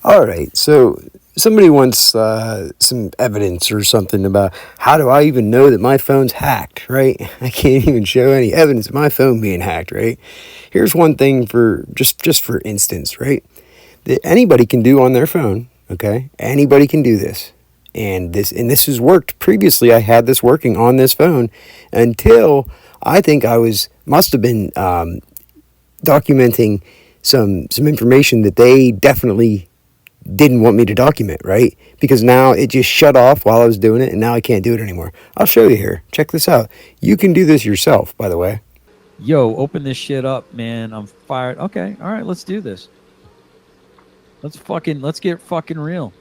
All right, so somebody wants some evidence or something about how do I even know that my phone's hacked, right? I can't even show any evidence of my phone being hacked, right? Here's one thing for just for instance, right? That anybody can do on their phone, okay? Anybody can do this. And this has worked previously. I had this working on this phone until I think must have been documenting some information that they definitely didn't want me to document, right? Because now it just shut off while I was doing it, and now I can't do it anymore. I'll show you here. Check this out. You can do this yourself, by the way. Yo, open this shit up, man. I'm fired. Okay, all right, let's do this. Let's get fucking real.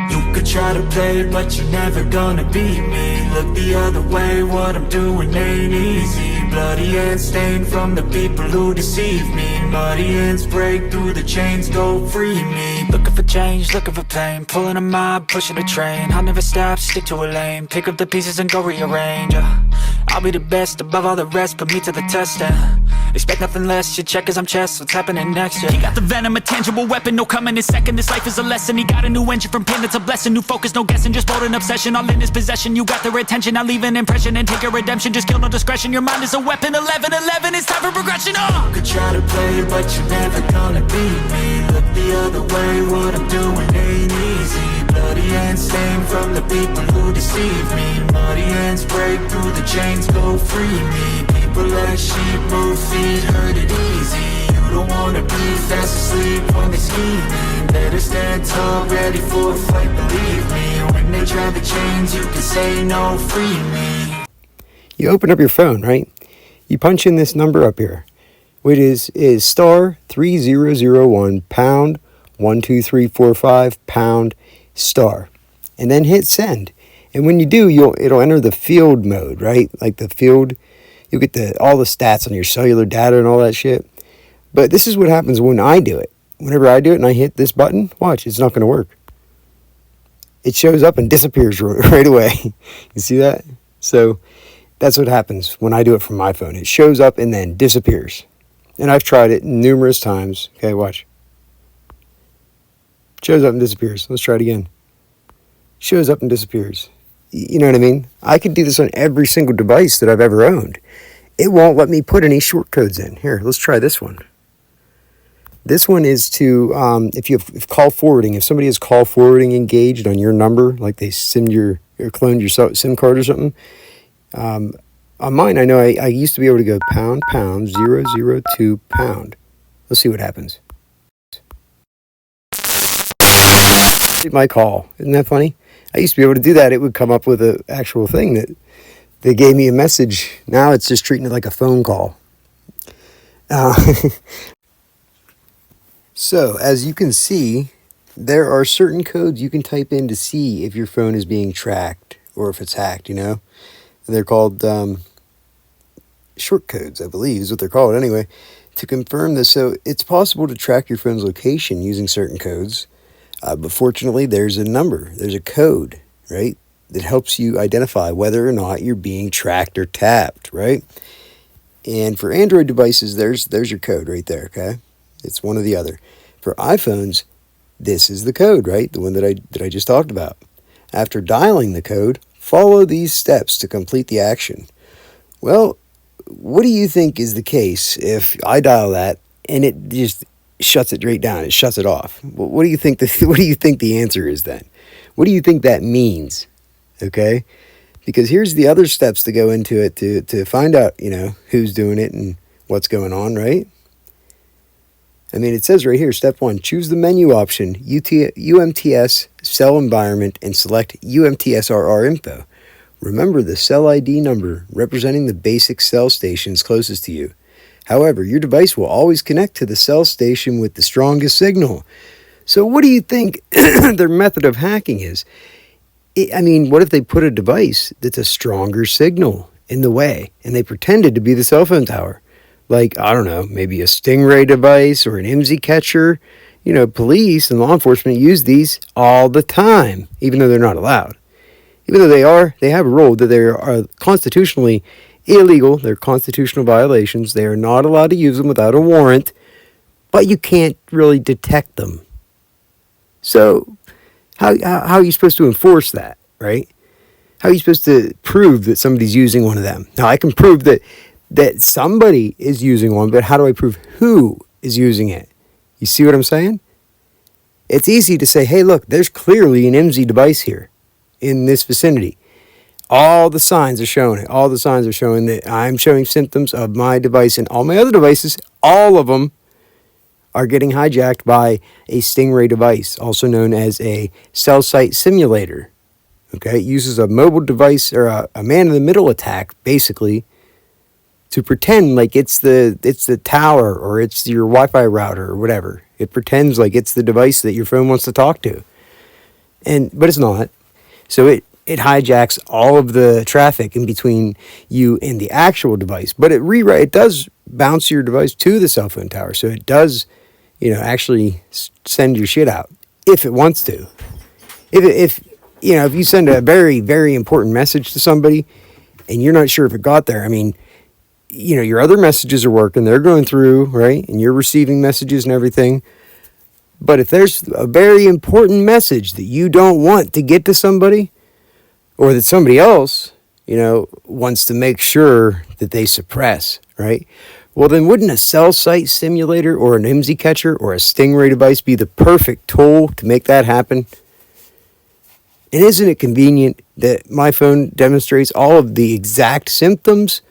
You could try to play, but you're never gonna beat me. Look the other way, what I'm doing ain't easy. Bloody hands stained from the people who deceive me. Muddy hands break through the chains, go free me. Looking for change, looking for pain. Pulling a mob, pushing a train. I'll never stop, stick to a lane. Pick up the pieces and go rearrange. I'll be the best above all the rest, put me to the test and expect nothing less, your check is I'm chess, what's happening next, yeah. He got the venom, a tangible weapon, no coming in second. This life is a lesson, he got a new engine from pain, it's a blessing. New focus, no guessing, just bold and obsession. All in his possession, you got their attention. I'll leave an impression and take your redemption. Just kill, no discretion, your mind is a weapon. 11-11, it's time for progression, You could try to play, but you're never gonna beat me. Look the other way, what I'm doing ain't easy. Bloody hands stained from the people who deceive me. Muddy hands break through the chains, go free me. People like sheep move feet, hurt it easy. You don't wanna be fast asleep when they scheming. Better stand tall, ready for a fight, believe me. When they try the chains, you can say no, free me. You open up your phone, right? You punch in this number up here, which is star 3001 pound 12345 pound star, and then hit send. And when you do, it'll enter the field mode, right? Like the field, you'll get all the stats on your cellular data and all that shit. But this is what happens when I do it. Whenever I do it and I hit this button, watch, it's not going to work. It shows up and disappears right away. You see that? So that's what happens when I do it from my phone. It shows up and then disappears. And I've tried it numerous times. Okay, watch. Shows up and disappears. Let's try it again. Shows up and disappears. You know what I mean? I could do this on every single device that I've ever owned. It won't let me put any short codes in. Here, let's try this one. This one is to, if call forwarding, if somebody has call forwarding engaged on your number, like they cloned your SIM card or something. On mine, I know I used to be able to go pound 002 pound. Let's see what happens. My call. Isn't that funny? I used to be able to do that. It would come up with an actual thing that they gave me a message. Now it's just treating it like a phone call. So, as you can see, there are certain codes you can type in to see if your phone is being tracked or if it's hacked, you know? And they're called short codes, I believe is what they're called anyway, to confirm this. So, it's possible to track your phone's location using certain codes. But fortunately, there's a code, right, that helps you identify whether or not you're being tracked or tapped, right? And for Android devices, there's your code right there, okay? It's one or the other. For iPhones, this is the code, right? The one that I just talked about. After dialing the code, follow these steps to complete the action. Well, what do you think is the case if I dial that and it just shuts it right down? It shuts it off. What do you think the answer is then? What do you think that means? Okay? Because here's the other steps to go into it to find out, who's doing it and what's going on, right? I mean, it says right here, step 1, choose the menu option, UMTS cell environment, and select UMTSRR info. Remember the cell ID number representing the basic cell stations closest to you. However, your device will always connect to the cell station with the strongest signal. So what do you think their method of hacking is? What if they put a device that's a stronger signal in the way and they pretended to be the cell phone tower? Like, I don't know, maybe a Stingray device or an IMSI catcher. Police and law enforcement use these all the time, even though they're not allowed. Even though they have a role that they are constitutionally illegal. They're constitutional violations. They are not allowed to use them without a warrant, but you can't really detect them. So how are you supposed to enforce that, right? How are you supposed to prove that somebody's using one of them? Now, I can prove that somebody is using one, but how do I prove who is using it? You see what I'm saying? It's easy to say, hey, look, there's clearly an MZ device here in this vicinity. All the signs are showing it. All the signs are showing that I'm showing symptoms of my device, and all my other devices, all of them are getting hijacked by a Stingray device, also known as a cell site simulator. Okay, it uses a mobile device or a man-in-the-middle attack, basically, to pretend like it's the tower or it's your Wi-Fi router or whatever. It pretends like it's the device that your phone wants to talk to, but it's not. So it hijacks all of the traffic in between you and the actual device. But it does bounce your device to the cell phone tower, so it does, actually send your shit out if it wants to. If you send a very, very important message to somebody and you're not sure if it got there, I mean, your other messages are working, they're going through, right? And you're receiving messages and everything. But if there's a very important message that you don't want to get to somebody, or that somebody else, wants to make sure that they suppress, right? Well, then wouldn't a cell site simulator or an MZ catcher or a Stingray device be the perfect tool to make that happen? And isn't it convenient that my phone demonstrates all of the exact symptoms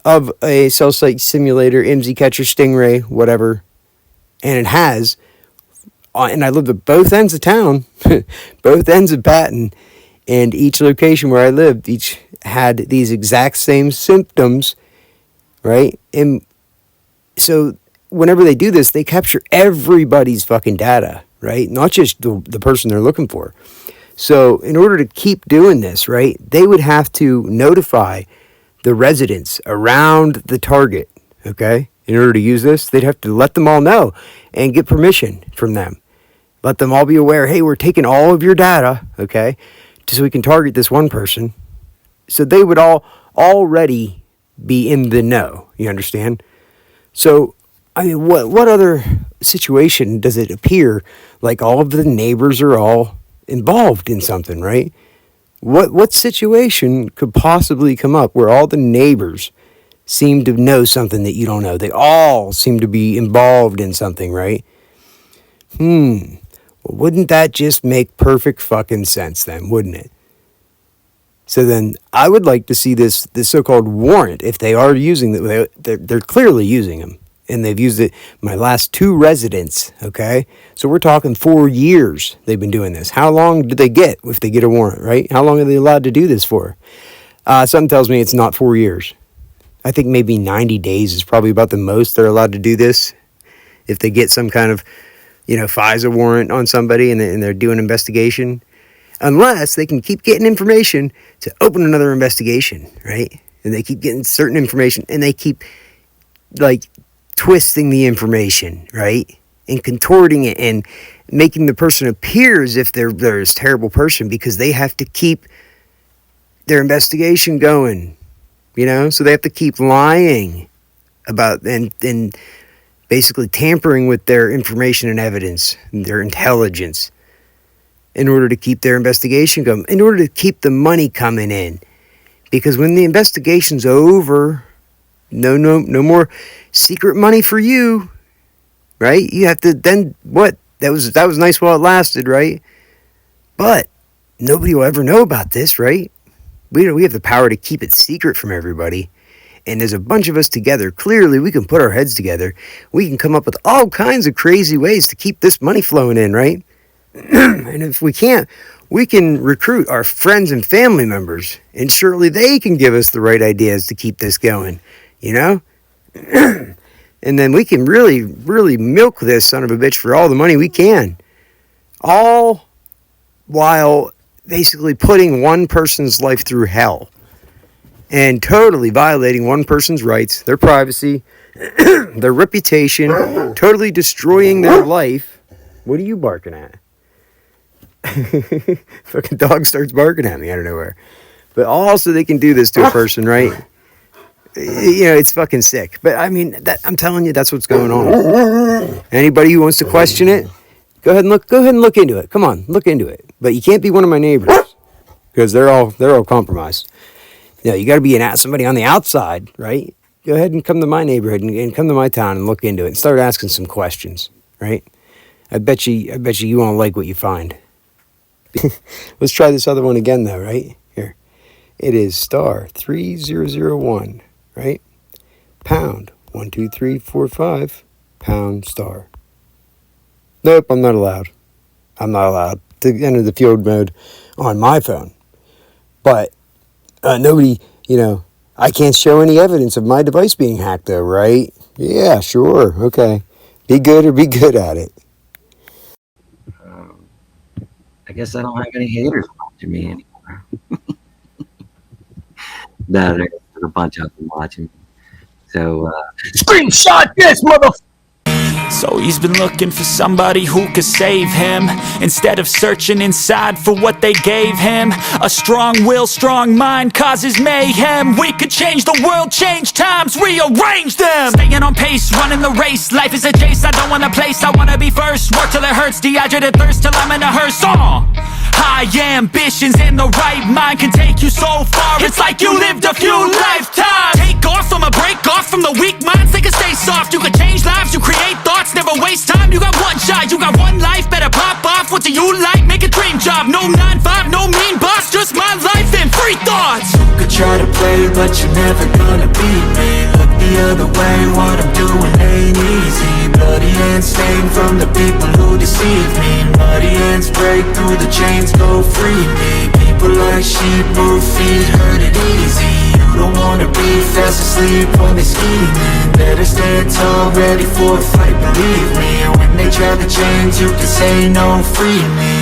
of a cell site simulator, MZ catcher, Stingray, whatever, and it has, and I lived at both ends of town, both ends of Patton, and each location where I lived, each had these exact same symptoms, right? And so whenever they do this, they capture everybody's fucking data, right? Not just the person they're looking for. So in order to keep doing this, right, they would have to notify the residents around the target, okay? In order to use this, they'd have to let them all know and get permission from them. Let them all be aware, hey, we're taking all of your data, okay, just so we can target this one person. So they would all already be in the know, you understand? So, I mean, what other situation does it appear like all of the neighbors are all involved in something, right? What situation could possibly come up where all the neighbors seem to know something that you don't know? They all seem to be involved in something, right? Well, wouldn't that just make perfect fucking sense then, wouldn't it? So then I would like to see this so-called warrant, if they are using it, they're clearly using them. And they've used it, my last 2 residents, okay? So we're talking 4 years they've been doing this. How long do they get if they get a warrant, right? How long are they allowed to do this for? Something tells me it's not 4 years. I think maybe 90 days is probably about the most they're allowed to do this. If they get some kind of, FISA warrant on somebody and they're doing an investigation. Unless they can keep getting information to open another investigation, right? And they keep getting certain information and they keep, twisting the information, right? And contorting it and making the person appear as if they're this terrible person because they have to keep their investigation going, So they have to keep lying about and basically tampering with their information and evidence, and their intelligence, in order to keep their investigation going, in order to keep the money coming in. Because when the investigation's over, no more secret money for you, right? You have to then what? That was nice while it lasted, right? But nobody will ever know about this, right? We have the power to keep it secret from everybody. And there's a bunch of us together. Clearly, we can put our heads together. We can come up with all kinds of crazy ways to keep this money flowing in, right? And if we can't, we can recruit our friends and family members. And surely they can give us the right ideas to keep this going, And then we can really, really milk this son of a bitch for all the money we can. All while basically putting one person's life through hell. And totally violating one person's rights, their privacy, their reputation, totally destroying their life. What are you barking at? Fucking dog starts barking at me out of nowhere. But also they can do this to a person, right? You know, it's fucking sick. But I mean, I'm telling you, that's what's going on. Anybody who wants to question it, go ahead and look into it. Come on, look into it. But you can't be one of my neighbors because they're all compromised. You know, you got to be somebody on the outside, right? Go ahead and come to my neighborhood and come to my town and look into it and start asking some questions, right? I bet you won't like what you find. Let's try this other one again, though, right? Here. It is star 3001, right? Pound 12345, pound star. Nope, I'm not allowed. I'm not allowed to enter the field mode on my phone. But nobody, you know, I can't show any evidence of my device being hacked, though, right? Yeah, sure, okay. Be good or be good at it. I guess I don't have any haters watching me anymore. No, there's a bunch of them watching me. So, screenshot this, motherfucker! So he's been looking for somebody who could save him, instead of searching inside for what they gave him. A strong will, strong mind causes mayhem. We could change the world, change times, rearrange them. Staying on pace, running the race. Life is a chase, I don't want a place, I wanna be first. Work till it hurts, dehydrated thirst till I'm in a hearse. High ambitions and the right mind can take you so far. It's like you lived a few lifetimes. Take off from a break off from the weak minds, they can stay soft. You can change lives, you create thoughts, never waste time. You got one shot, you got one life, better pop off. What do you like? Make a dream job. No 9-5, no mean boss, just my life and free thoughts. You could try to play, but you're never gonna beat me. Look the other way, what I'm doing ain't easy. Bloody hands stained from the people who deceive me. Muddy hands break through the chains, go free me. People like sheep move feet, hurt it easy. You don't wanna be fast asleep when they scheming. Better stand tall, ready for a fight, believe me. When they try to change, you can say no, free me.